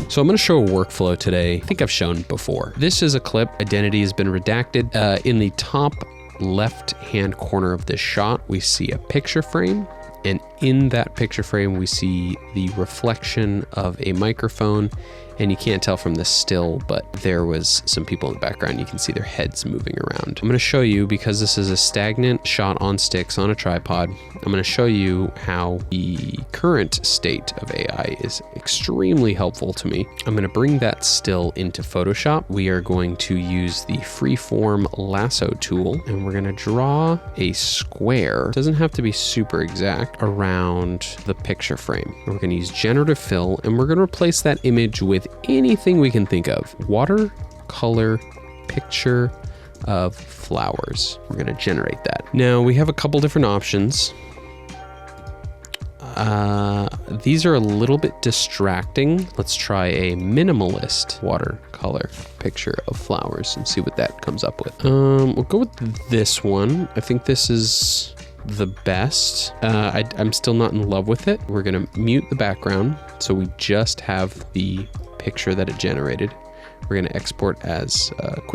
So I'm going to show a workflow today. I think I've shown before. This is a clip. Identity has been redacted. In the top left-hand corner of this shot, we see a picture frame. And in that picture frame, we see the reflection of a microphone. And you can't tell from this still, but there was some people in the background. You can see their heads moving around. I'm going to show you, because this is a stagnant shot on sticks on a tripod, I'm going to show you how the current state of AI is extremely helpful to me. I'm going to bring that still into Photoshop. We are going to use the freeform lasso tool, and we're going to draw a square. It doesn't have to be super exact, around the picture frame. And we're going to use generative fill, and we're going to replace that image with anything we can think of. Watercolor picture of flowers. We're going to generate that. Now we have a couple different options. These are a little bit distracting. Let's try a minimalist watercolor picture of flowers and see what that comes up with. We'll go with this one. I think this is the best. I'm still not in love with it. We're going to mute the background, so we just have the picture that it generated. We're going to export as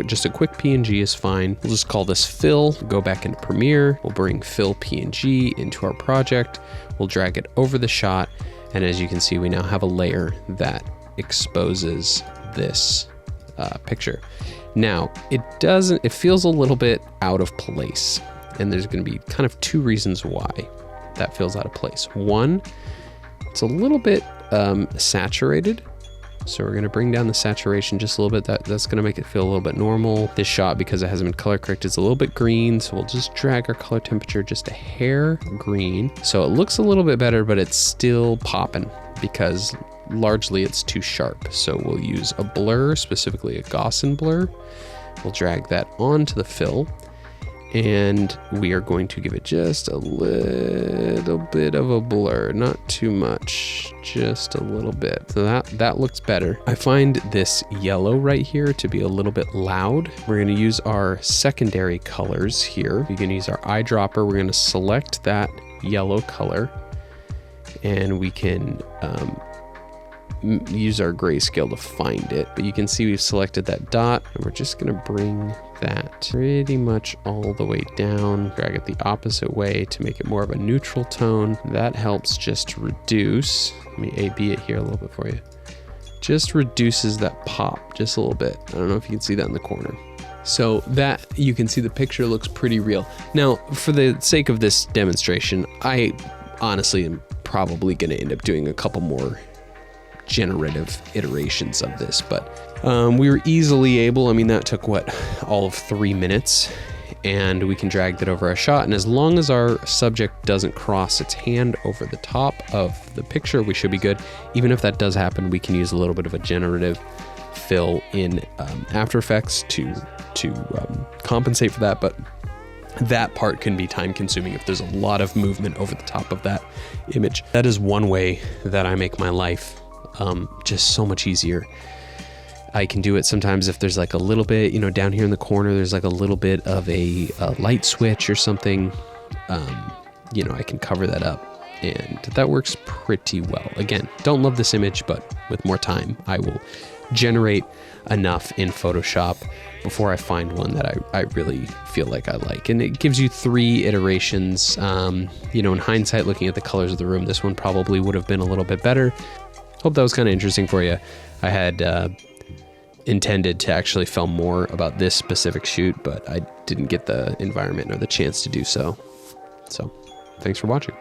just a quick PNG is fine. We'll just call this fill, go back into Premiere. We'll bring fill PNG into our project. We'll drag it over the shot. And as you can see, we now have a layer that exposes this picture. Now, it feels a little bit out of place. And there's going to be kind of two reasons why that feels out of place. One, it's a little bit saturated. So we're going to bring down the saturation just a little bit. That's going to make it feel a little bit normal. This shot, because it hasn't been color corrected, is a little bit green. So we'll just drag our color temperature just a hair green. So it looks a little bit better, but it's still popping because largely it's too sharp. So we'll use a blur, specifically a Gaussian blur. We'll drag that onto the fill. And we are going to give it just a little bit of a blur, not too much, just a little bit. So that looks better. I find this yellow right here to be a little bit loud. We're going to use our secondary colors here. We're going to use our eyedropper. We're going to select that yellow color, and we can use our grayscale to find it. But you can see we've selected that dot, and we're just going to bring that pretty much all the way down, drag it the opposite way to make it more of a neutral tone. That helps just reduce, let me A/B it here a little bit for you. Just reduces that pop just a little bit. I don't know if you can see that in the corner. So that, you can see the picture looks pretty real. Now, for the sake of this demonstration, I honestly am probably going to end up doing a couple more generative iterations of this, but we were easily able, I mean, that took all of 3 minutes, and we can drag that over our shot. And as long as our subject doesn't cross its hand over the top of the picture, we should be good. Even if that does happen, we can use a little bit of a generative fill in After Effects to compensate for that. But that part can be time consuming if there's a lot of movement over the top of that image. That is one way that I make my life just so much easier. I can do it sometimes if there's like a little bit, down here in the corner, there's like a little bit of a light switch or something. I can cover that up, and that works pretty well. Again, don't love this image, but with more time, I will generate enough in Photoshop before I find one that I really feel like I like. And it gives you 3 iterations. In hindsight, looking at the colors of the room, this one probably would have been a little bit better. Hope that was kind of interesting for you. I had intended to actually film more about this specific shoot, but I didn't get the environment or the chance to do so. So, thanks for watching.